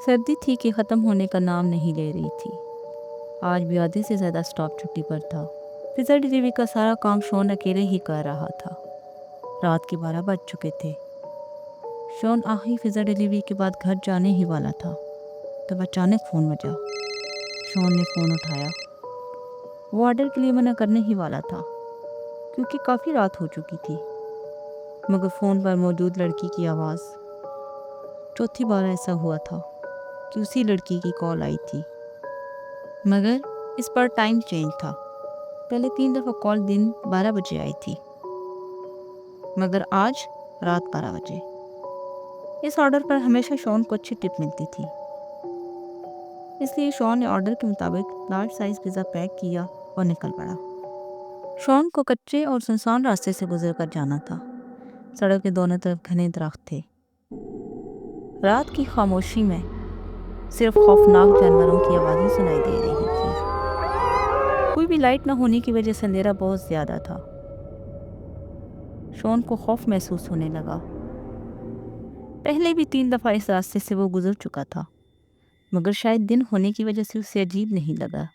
सर्दी थी कि ख़त्म होने का नाम नहीं ले रही थी। आज भी आधे से ज़्यादा स्टॉप छुट्टी पर था। पिज़्ज़ा डिलीवरी का सारा काम शॉन अकेले ही कर रहा था। रात के 12 बज चुके थे। शॉन आखिरी पिज़्ज़ा डिलीवरी के बाद घर जाने ही वाला था, तब अचानक फ़ोन बजा। शॉन ने फ़ोन उठाया। वो ऑर्डर के लिए मना करने ही वाला था, क्योंकि काफ़ी रात हो चुकी थी, मगर फ़ोन पर मौजूद लड़की की आवाज़। चौथी बार ऐसा हुआ था कि उसी लड़की की कॉल आई थी, मगर इस पर टाइम चेंज था। पहले 3 दफ़ा कॉल दिन 12 बजे आई थी, मगर आज रात 12 बजे। इस ऑर्डर पर हमेशा शॉन को अच्छी टिप मिलती थी, इसलिए शॉन ने ऑर्डर के मुताबिक लार्ज साइज़ पिज़्ज़ा पैक किया और निकल पड़ा। शॉन को कच्चे और सुनसान रास्ते से गुजर कर जाना था। सड़क के दोनों तरफ घने दरख्त थे। रात की खामोशी में सिर्फ खौफनाक जानवरों की आवाज़ें सुनाई दे रही थी। कोई भी लाइट न होने की वजह से अंधेरा बहुत ज़्यादा था। शॉन को खौफ महसूस होने लगा। पहले भी 3 दफ़ा इस रास्ते से वो गुजर चुका था, मगर शायद दिन होने की वजह से उसे अजीब नहीं लगा।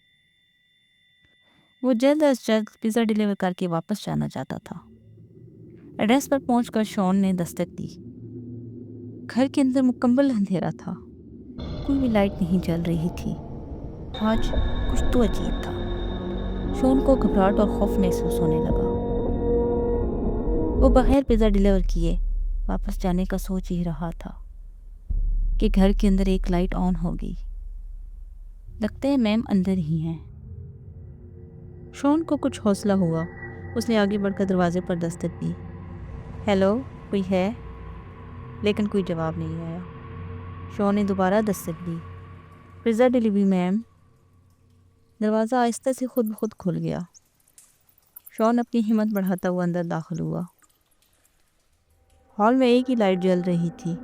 वो जल्द अज जल्द पिज़्ज़ा डिलीवर करके वापस जाना चाहता था। एड्रेस पर पहुंचकर शॉन ने दस्तक दी। घर के अंदर मुकम्मल अंधेरा था। कोई भी लाइट नहीं जल रही थी। आज कुछ तो अजीब था। शॉन को घबराहट और खौफ महसूस होने लगा। वो बगैर पिज़्ज़ा डिलीवर किए वापस जाने का सोच ही रहा था कि घर के अंदर एक लाइट ऑन हो गई। लगता है मैम अंदर ही हैं। शॉन को कुछ हौसला हुआ। उसने आगे बढ़कर दरवाजे पर दस्तक दी। हेलो, कोई है? लेकिन कोई जवाब नहीं आया। शॉन ने दोबारा दस्तक दी। Pizza delivery ma'am. दरवाज़ा आहिस्ता से खुद ब खुद खुल गया। शॉन अपनी हिम्मत बढ़ाता हुआ अंदर दाखिल हुआ। हॉल में एक ही लाइट जल रही थी,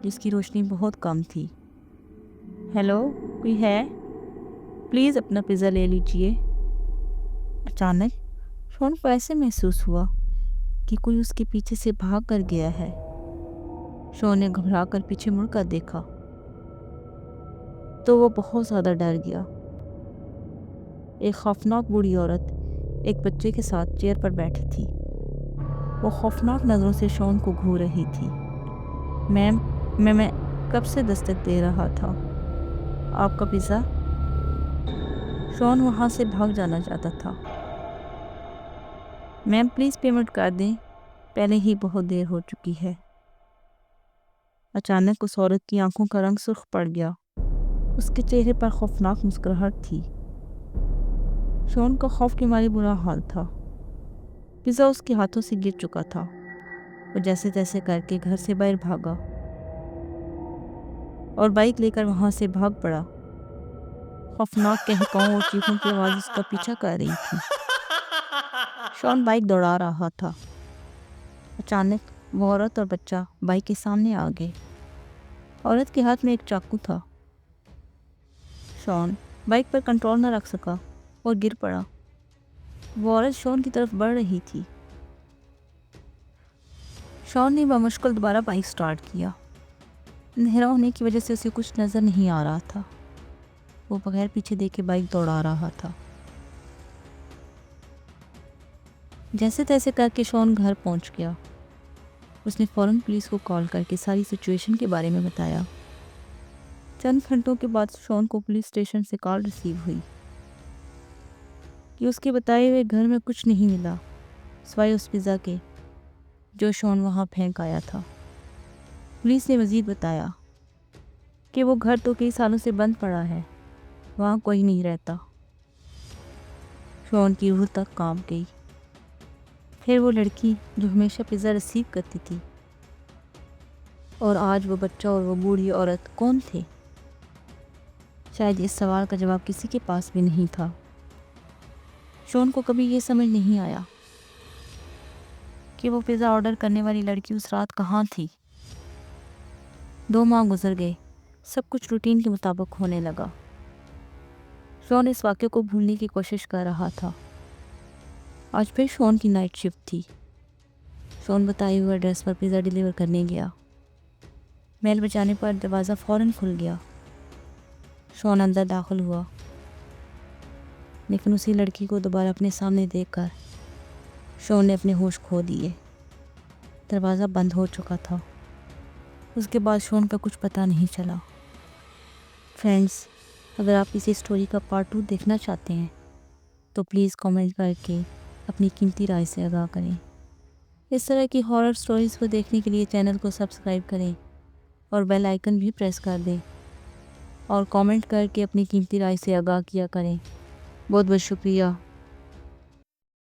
जिसकी रोशनी बहुत कम थी। हेलो, कोई है? प्लीज़ अपना पिज़्ज़ा ले लीजिए। अचानक शॉन को ऐसे महसूस हुआ कि कोई उसके पीछे से भाग कर गया है। शॉन ने घबरा कर पीछे मुड़कर देखा तो वो बहुत ज़्यादा डर गया। एक खौफनाक बूढ़ी औरत एक बच्चे के साथ चेयर पर बैठी थी। वो खौफनाक नज़रों से शॉन को घूर रही थी। मैम, मैं कब से दस्तक दे रहा था। आपका पिज़्ज़ा। शॉन वहाँ से भाग जाना चाहता था। मैम प्लीज़ पेमेंट कर दें, पहले ही बहुत देर हो चुकी है। अचानक उस औरत की आंखों का रंग सुर्ख पड़ गया। उसके चेहरे पर खौफनाक मुस्कुराहट थी। शॉन का खौफ के मारे बुरा हाल था। पिज़्ज़ा उसके हाथों से गिर चुका था। वो जैसे तैसे करके घर से बाहर भागा और बाइक लेकर वहाँ से भाग पड़ा। खौफनाक कहकाओं और चीखों की आवाज़ उसका पीछा कर रही थी। शॉन बाइक दौड़ा रहा था। अचानक वो औरत और बच्चा बाइक के सामने आ गए। औरत के हाथ में एक चाकू था। शॉन बाइक पर कंट्रोल न रख सका और गिर पड़ा। वो औरत शॉन की तरफ बढ़ रही थी। शॉन ने बमुश्किल दोबारा बाइक स्टार्ट किया। अंधेरा होने की वजह से उसे कुछ नज़र नहीं आ रहा था। वो बगैर पीछे देखे बाइक दौड़ा रहा था। जैसे तैसे करके शॉन घर पहुंच गया। उसने फ़ौरन पुलिस को कॉल करके सारी सिचुएशन के बारे में बताया। चंद घंटों के बाद शॉन को पुलिस स्टेशन से कॉल रिसीव हुई कि उसके बताए हुए घर में कुछ नहीं मिला सिवाय उस पिज़्ज़ा के जो शॉन वहाँ फेंक आया था। पुलिस ने मज़ीद बताया कि वो घर तो कई सालों से बंद पड़ा है, वहाँ कोई नहीं रहता। शॉन की रूह तक कांप गई। फिर वो लड़की जो हमेशा पिज़्ज़ा रिसीव करती थी, और आज वो बच्चा और वो बूढ़ी औरत कौन थे? शायद इस सवाल का जवाब किसी के पास भी नहीं था। शॉन को कभी ये समझ नहीं आया कि वो पिज़्ज़ा ऑर्डर करने वाली लड़की उस रात कहाँ थी। 2 माह गुजर गए। सब कुछ रूटीन के मुताबिक होने लगा। शॉन इस वाक़े को भूलने की कोशिश कर रहा था। आज फिर शॉन की नाइट शिफ्ट थी। शॉन बताए हुए एड्रेस पर पिज़्ज़ा डिलीवर करने गया, بیل بجانے پر دروازہ فوراً کھل گیا۔ شون اندر داخل ہوا، لیکن اسی لڑکی کو دوبارہ اپنے سامنے دیکھ کر شون نے اپنے ہوش کھو دیے۔ دروازہ بند ہو چکا تھا۔ اس کے بعد شون کا کچھ پتہ نہیں چلا۔ فرینڈز، اگر آپ اسی اسٹوری کا پارٹ 2 دیکھنا چاہتے ہیں تو پلیز کامنٹ کر کے اپنی قیمتی رائے سے آگاہ کریں۔ اس طرح کی ہارر اسٹوریز کو دیکھنے کے لیے چینل کو سبسکرائب کریں اور بیل آئیکن بھی پریس کر دیں، اور کامنٹ کر کے اپنی قیمتی رائے سے آگاہ کیا کریں۔ بہت بہت شکریہ۔